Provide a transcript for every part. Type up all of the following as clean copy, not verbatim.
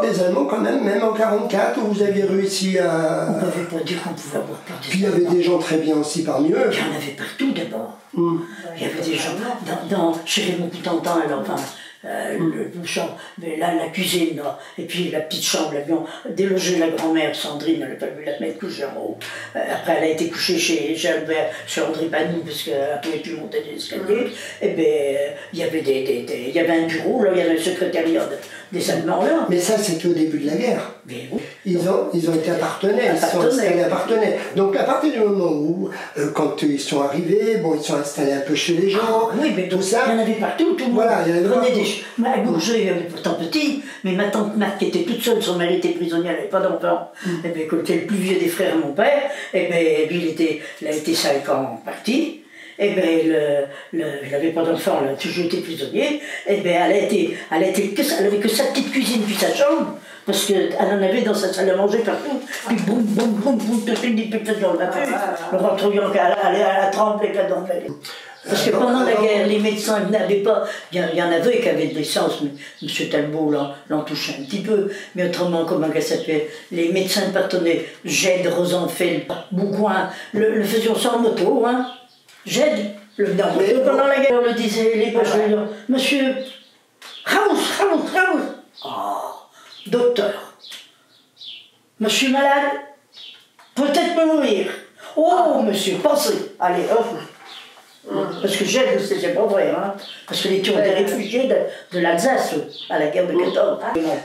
peur des Allemands quand même, même en 1944, où vous aviez réussi à... On ne pouvait pas dire qu'on pouvait avoir peur des Puis il y avait des gens très bien aussi parmi eux. Il y en avait partout d'abord. Il y avait des gens chez Raymond Coutentin, alors, enfin, le champ, mais là, la cuisine, là, et puis la petite chambre, l'avion délogé la grand-mère, Sandrine, elle n'a pas pu la mettre coucher en haut. Après, elle a été couchée chez Albert, chez André Panou, parce qu'elle ne pouvait plus monter des escaliers. Et bien, il y avait il y avait un bureau, là, il y avait le secrétariat des Allemands, là. Mais ça, c'était au début de la guerre. Mais oui. Ils ont été appartenais, ils sont installés appartenais. Donc à partir du moment où, quand ils sont arrivés, bon, ils sont installés un peu chez les gens, oui, mais tout ça. Il y en avait partout, tout le monde. Voilà, il y en avait partout. À Bourget, il y avait pourtant petit, mais ma tante Marthe, qui était toute seule, son mari était prisonnier, elle n'avait pas d'enfant, et bien, comme était le plus vieux des frères, mon père, et bien, lui, il a été 5 ans parti. Et bien, il n'avait pas d'enfant, il a toujours été prisonnier. Et bien, elle avait que sa petite cuisine puis sa chambre, parce qu'elle en avait dans sa salle à manger partout. Puis boum, boum, boum, boum, tout une petite dans le vapeur. Le rentrant qu'elle allait à la trempe et qu'elle dormait. Parce que pendant la guerre, les médecins n'avaient pas. Il y en avait qui avaient de l'essence, mais M. Talbot l'en touchait un petit peu. Mais autrement, comment elle s'appelait, les médecins partenaient, Gède, Rosenfeld, Boucoin, le faisions sans moto, hein. Gède, pendant la guerre, on le disait, les pages, monsieur, Raoult, docteur, monsieur malade, peut-être me mourir. Oh, monsieur, pensez, allez, hop. Parce que Gède, c'est pas vrai, hein. Parce que les Turcs étaient réfugiés de l'Alsace à la guerre de 14.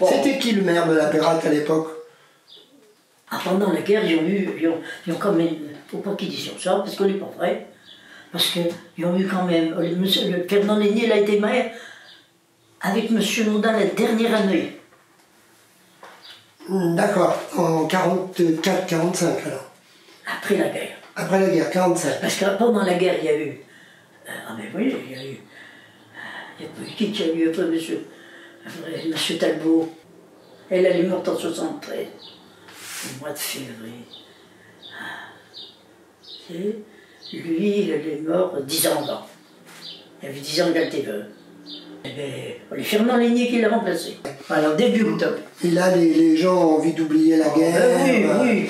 C'était qui le maire de la Pératte à l'époque? Pendant la guerre, ils ont quand même, faut pas qu'ils disent ça, parce qu'on n'est pas vrai. Parce qu'ils ont eu quand même, le Fernand Lénier, il a été maire avec M. Mondin la dernière année. D'accord, en 44-45 alors. Après la guerre. Après la guerre, 45. Parce que pendant la guerre, il y a eu... mais oui, il y a eu... Il y a qui a eu après M. Talbot. Elle est morte en 73, au mois de février. Lui, il est mort 10 ans avant. Il avait 10 ans qu'elle était veuve. Et bien, les Fernand Lénier qui l'a remplacé. Alors, début octobre. Et là, les gens ont envie d'oublier la guerre. Oui.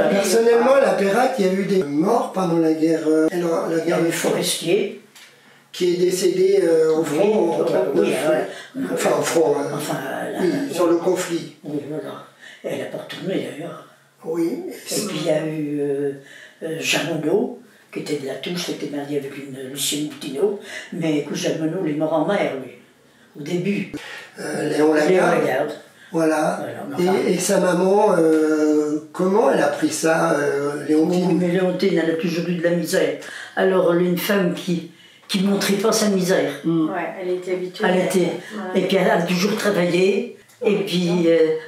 Personnellement, à la Pératte, il y a eu des morts pendant la guerre. La guerre du Forestier. Qui est décédé au front. Enfin, au front. Sur le conflit. Oui, voilà. Elle n'a pas retourné d'ailleurs. Oui. Et puis il y a eu Jean Monod, qui était de la Touche, qui était marié avec une Lucienne Boutineau, mais que Jean Monod, il est mort en mer, lui, au début. Léon Lagarde. Voilà. Et sa maman, comment elle a pris ça, Léontine? Mais Léontine, elle a toujours eu de la misère. Alors, une femme qui ne montrait pas sa misère. Ouais, elle était habituée. Et puis elle a toujours travaillé. Et puis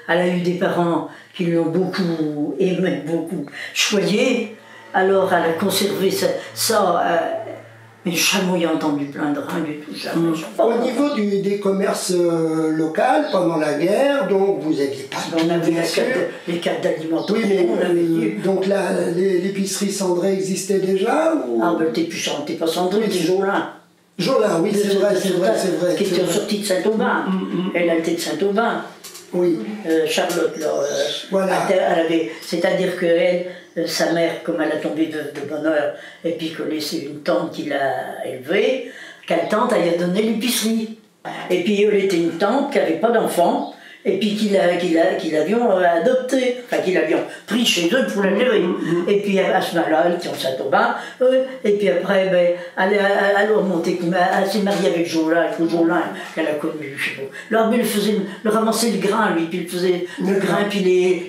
elle a eu des parents qui l'ont beaucoup aimé, beaucoup choyé. Alors elle a conservé ça mais jamais j'ai entendu plaindre, rien du tout, jamais. Au niveau des commerces locaux pendant la guerre, donc vous n'aviez pas... On avait les cartes d'alimentaire, oui, mais on l'avait eu. Donc l'épicerie Cendré existait déjà ou... Ah ben t'es pas Cendré, t'es Jolin. Jolin, oui, c'est vrai. Qui était sortie de Saint-Aubin. Elle a été de Saint-Aubin. Oui. Charlotte, là, voilà. C'est-à-dire qu'elle, sa mère, comme elle a tombé de bonheur, et puis que c'est une tante qui l'a élevée, quelle tante, elle lui a donné l'épicerie. Et puis elle était une tante qui n'avait pas d'enfant, et puis qui l'avions adopté, enfin qui l'avions pris chez eux pour l'élever. Et puis à ce moment-là, elle était en Saint-Aubin, et puis après, elle a remonté, elle s'est mariée avec Jolin, qu'elle a connu, je sais pas. Là, mais il ramassait le grain, lui, puis il faisait le grain, puis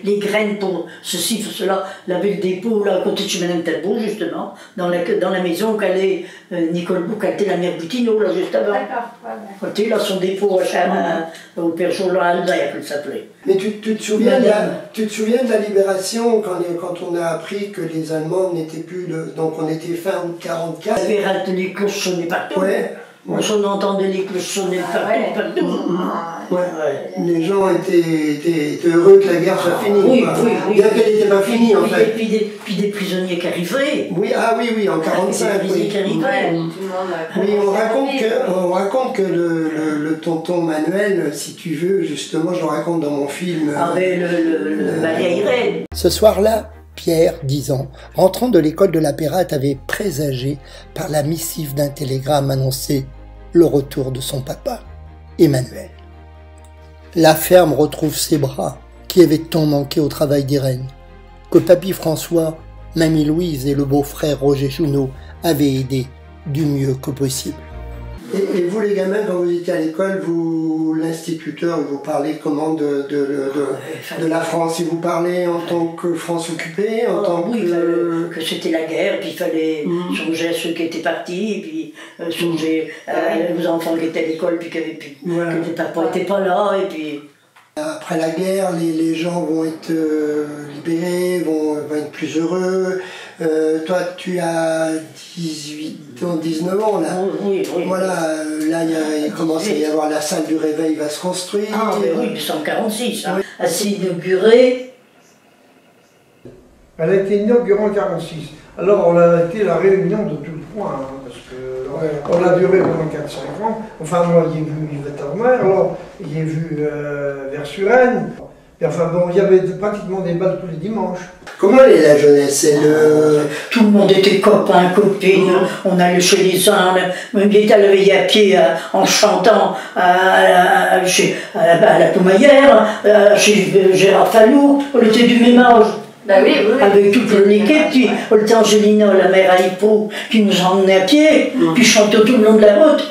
les graines pour ceci, pour cela. Il avait le dépôt, là, à côté de chez Mme Talbot, justement, dans la maison qu'elle est, Nicole Bouc, elle était la mère Boutineau, là, juste avant. D'accord, Côté, là, son dépôt au Père Jolin, Albert, elle s'appelait. Mais tu te souviens de la libération quand on a appris que les Allemands n'étaient plus... donc on était fin août 44. La Pératte, les cloches sonnaient partout. Ouais. On entendait les cloches sonner partout. Ouais. Les gens étaient heureux que la guerre soit finie. Oui, bien qu'elle n'était pas finie, en fait. Puis des prisonniers qui arrivaient. Oui, oui, en 45. Des prisonniers qui arrivaient. Oui, on raconte que le tonton Manuel, si tu veux, justement, je le raconte dans mon film. Avec le balai. Ce soir-là, Pierre, 10 ans, rentrant de l'école de la Pérate, avait présagé par la missive d'un télégramme annoncé le retour de son papa, Emmanuel. La ferme retrouve ses bras, qui avaient tant manqué au travail d'Irène, que papy François, mamie Louise et le beau-frère Roger Junot avaient aidé du mieux que possible. Et vous les gamins, quand vous étiez à l'école, l'instituteur, vous parlez comment de la France? Il vous parlait en tant que France occupée, en tant que c'était la guerre, puis il fallait songer à ceux qui étaient partis, puis songer aux enfants qui étaient à l'école, puis que les papas n'étaient pas là, et puis... Après la guerre, les gens vont être libérés, vont être plus heureux. Toi, tu as 18 ans, 19 ans, là. Oui. Voilà, là, il commence à y avoir la salle du réveil va se construire. Ah, mais oui, 1946, hein. Elle s'est inaugurée. Elle a été inaugurée en 1946. Alors, on a été la réunion de tout le point, hein, parce que on a duré pendant 4-5 ans. Enfin, moi, j'ai vu Yvette Armer, alors j'ai vu Vers-sur-Aisne. Et enfin bon, il y avait pratiquement des balles tous les dimanches. Comment est la jeunesse? Tout le monde était copains, copines, on allait chez les uns, même il était levé à pied en chantant à la Poumaillère, chez Gérard Fallour, on était du même âge. Bah oui. Avec toute l'équipe, puis on était Angelina, la mère à Hippo, qui nous emmenait à pied, puis chantait tout le long de la route.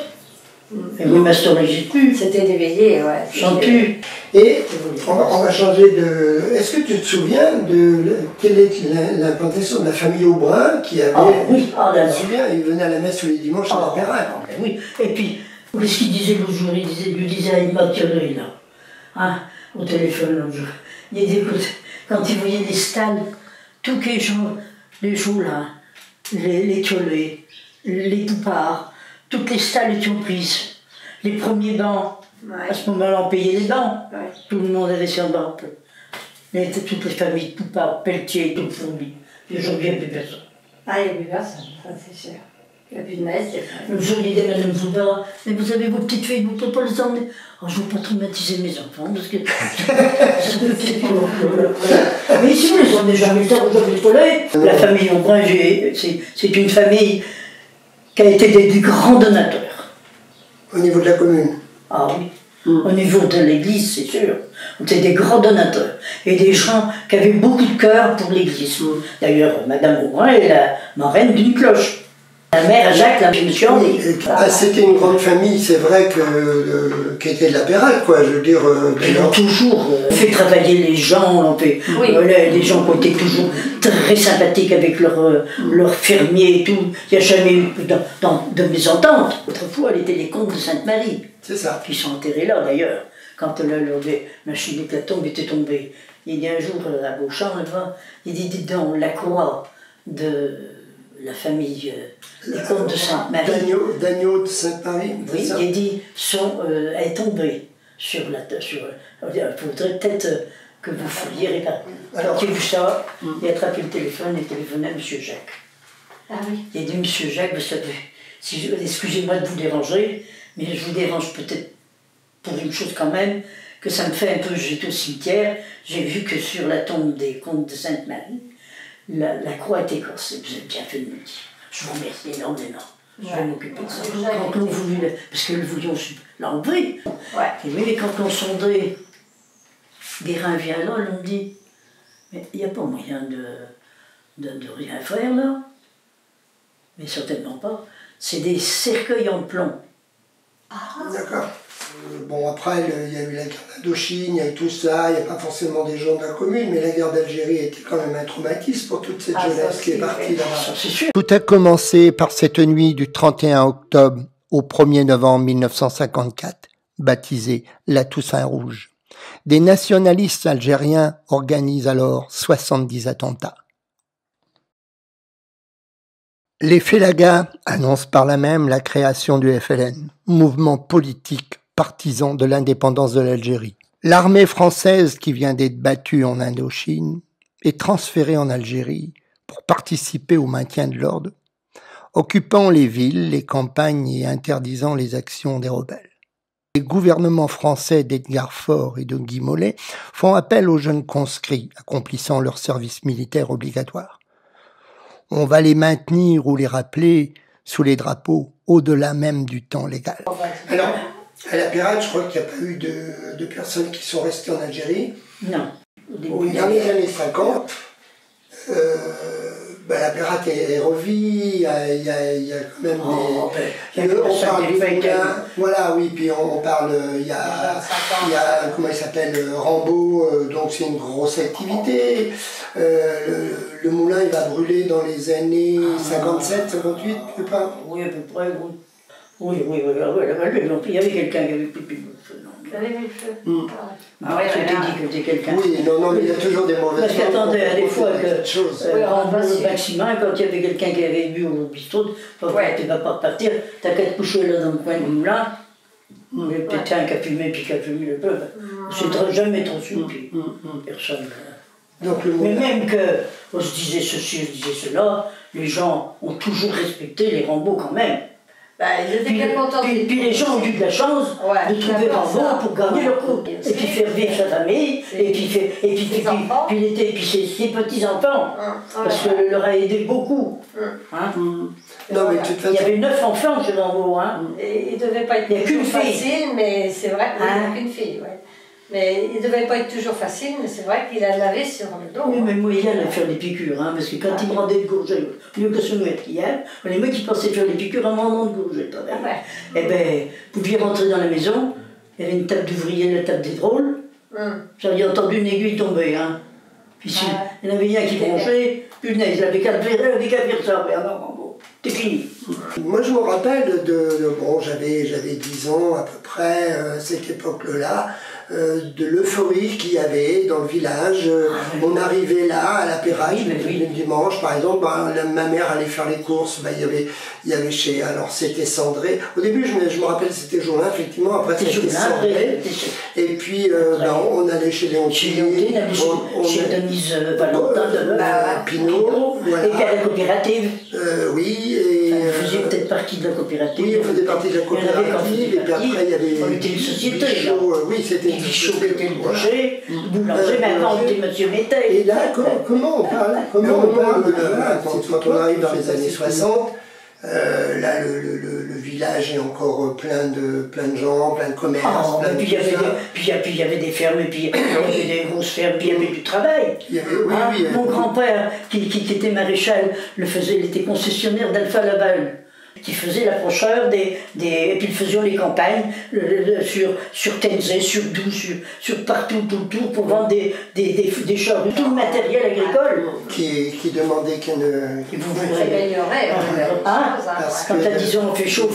Et oui, ma soeur n'existe plus. C'était des veillées, ouais. Chante plus. Et on va changer de... Est-ce que tu te souviens de quelle est l'implantation de la famille Aubrin qui avait... Ah oui, je me souviens, il venait à la messe tous les dimanches à la Pérate. Oui, et puis, qu'est-ce qu'il disait l'autre jour? Il lui disait à Emma Thierry, là, hein, au téléphone l'autre jour. Il dit, écoute, quand il voyait les stalles, tous les gens là, les tiolets, les poupards, toutes les stalles étaient prises. Les premiers bancs, à ce moment-là, on payait les bancs. Tout le monde avait son banc. Toutes les familles de poupards, Pelletier, tout fourmi. Aujourd'hui, il n'y a plus personne. Ah, il n'y a plus personne, ça c'est sûr. Il n'y a plus de messe. Le jour, il dit à Madame Zoubara, mais vous avez vos petites filles, vous ne pouvez pas les emmener. Oh, je ne veux pas traumatiser mes enfants, parce que... Mais ici, vous les emmenez jamais tard, jamais soleil. La famille Aubrin, c'est une famille qui a été des grands donateurs. Au niveau de la commune? Ah oui. Au niveau de l'église, c'est sûr. On était des grands donateurs. Et des gens qui avaient beaucoup de cœur pour l'église. D'ailleurs, Madame Aubrin est la marraine d'une cloche. La mère, Jacques, la monsieur Henri. C'était une grande famille, c'est vrai, qui était de la Pérate, quoi. Je veux dire. Ils ont toujours fait travailler les gens, les gens qui ont été toujours très sympathiques avec leurs fermiers et tout. Il n'y a jamais eu de mésentente. Autrefois, elle était les comtes de Sainte-Marie. C'est ça. Qui sont enterrés là, d'ailleurs. Quand la machine de la tombe était tombée. Il y a un jour, à Beauchamp, il dit, dites donc, la croix de la famille des comtes de Sainte-Marie. D'Agneau de Sainte-Marie. Oui, il dit, est tombée sur la terre. Il faudrait peut-être que vous fouilliez réparer. Alors, j'ai vu ça, il a attrapé le téléphone et téléphoné à M. Jacques. Ah oui. Il a dit, M. Jacques, vous savez, excusez-moi de vous déranger, mais je vous dérange peut-être pour une chose quand même, que ça me fait un peu, j'étais au cimetière, j'ai vu que sur la tombe des comtes de Sainte-Marie, la croix est écorcée. Vous avez bien fait de me le dire. Je vous remercie énormément. Je vais m'occuper de ça. Quand l'on voulait, parce que le voulions l'enlever. Ouais. Et oui, mais quand on sondait, Guérin vient là, on me dit, mais il n'y a pas moyen de rien faire là. Mais certainement pas. C'est des cercueils en plomb. Ah, d'accord. Bon, après, il y a eu la guerre d'Indochine, il y a eu tout ça, il n'y a pas forcément des gens de la commune, mais la guerre d'Algérie était quand même un traumatisme pour toute cette jeunesse qui est partie là-bas. Tout a commencé par cette nuit du 31 octobre au 1er novembre 1954, baptisée la Toussaint Rouge. Des nationalistes algériens organisent alors 70 attentats. Les Félagas annoncent par là même la création du FLN, mouvement politique partisan de l'indépendance de l'Algérie. L'armée française qui vient d'être battue en Indochine est transférée en Algérie pour participer au maintien de l'ordre, occupant les villes, les campagnes et interdisant les actions des rebelles. Les gouvernements français d'Edgar Faure et de Guy Mollet font appel aux jeunes conscrits accomplissant leur service militaire obligatoire. On va les maintenir ou les rappeler sous les drapeaux au-delà même du temps légal. Alors, à la Pérade, je crois qu'il n'y a pas eu de personnes qui sont restées en Algérie. Non. Dans les années 50, la Pérade est revue, il y a quand même des... on parle du moulin, voilà, oui, puis on parle, il y a comment il s'appelle, Rambaud, donc c'est une grosse activité. Le moulin, il va brûler dans les années 57, 58, je sais pas. Oui, à peu près, oui. Oui, il y avait quelqu'un qui avait pipi le feu. Vous avez vu le feu? Je t'ai dit que c'était quelqu'un. Oui, non, mais il y a toujours des mauvaises choses. Parce qu'attendez, à des fois que Rambaud, Maximin, quand il y avait quelqu'un qui avait bu au bistrot, tu ne vas pas repartir, t'as qu'à te coucher là dans le coin du moulin. Il y a peut-être un qui a fumé puis qui a fumé le peu. C'est jamais trop sûr, puis personne. Mais même qu'on se disait ceci, on se disait cela, les gens ont toujours respecté les Rambaud quand même. Puis les gens ont eu de la chance de trouver Rambaud pour garder leur couple. Et puis faire vivre sa famille, et puis ses petits-enfants. Parce que leur a aidé beaucoup. Non, mais de toute façon... Il y avait 9 enfants chez Rambaud. Il ne devait pas être toujours facile, mais c'est vrai qu'il n'y a qu'une fille. Mais il ne devait pas être toujours facile, mais c'est vrai qu'il a lavé sur le dos. Oui, mais moi, il allait faire des piqûres, parce que quand il me rendait de gourget, mieux que ce mouette qu'hier, les mecs qui pensaient faire des piqûres à un moment de gourget. Eh bien, vous pouviez rentrer dans la maison, il y avait une table d'ouvrier, la table des drôles. J'avais entendu une aiguille tomber. Puis il y en avait un qui bronchait, punaise, il avait qu'à faire ça, c'est fini. Moi, je me rappelle bon, j'avais 10 ans à peu près, cette époque-là, de l'euphorie qu'il y avait dans le village. On arrivait là, à la Pérade, le dimanche, par exemple, ma mère allait faire les courses, il y avait chez... Alors, c'était cendré. Au début, je me rappelle, c'était Joulin, effectivement, après c'était cendré. Et puis, on allait chez Léontine. Chez Denise Valentin de Pinot. Et puis à la coopérative. Oui. Vous faisiez peut-être partie de la coopérative. Oui, on faisait partie de la coopérative. Et puis après, il y avait... On était une société. Oui, c'était une société. Était le boulanger, mais avant, on était Monsieur Métel. Et là, comment on parle quand on arrive dans les années 60, là, le village est encore plein de gens, plein de commerces. Puis il y avait des fermes, et puis il y avait des grosses fermes, puis il y avait du travail. Mon grand-père, qui était maréchal, il était concessionnaire d'Alpha Laval, qui faisait l'approcheur et puis ils faisaient les campagnes sur Tenzé, sur Doux, sur partout, tout autour, pour vendre des charrues, tout le matériel agricole. Qui demandait qu'il s'améliorait. Quand à 10 ans on fait chaud,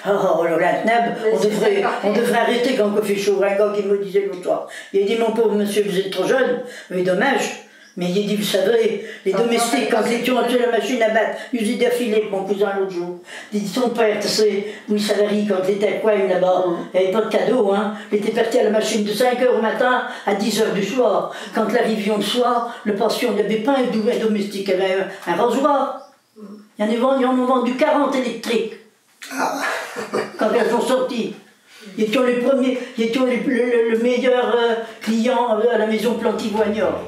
on devrait arrêter quand on fait chaud. Un gars qui me disait l'autre soir, il a dit: mon pauvre monsieur, vous êtes trop jeune, mais dommage. Mais il a dit: vous savez, les domestiques, quand ils étaient sur la machine à battre, ils faisaient d'affilée, mon cousin l'autre jour. Il dit: ton père, tu sais, Louis Savary, quand il était à Coigne là-bas, il n'y avait pas de cadeau, il était parti à la machine de 5 h au matin à 10 h du soir. Quand l'arrivions le soir, le pension, il n'y avait pas un domestique, il y avait un rasoir. Il y en ont vendu 40 électriques. Quand elles sont sorties. Ils étaient les premiers, ils étaient le meilleur client à la maison Planty-Voignard.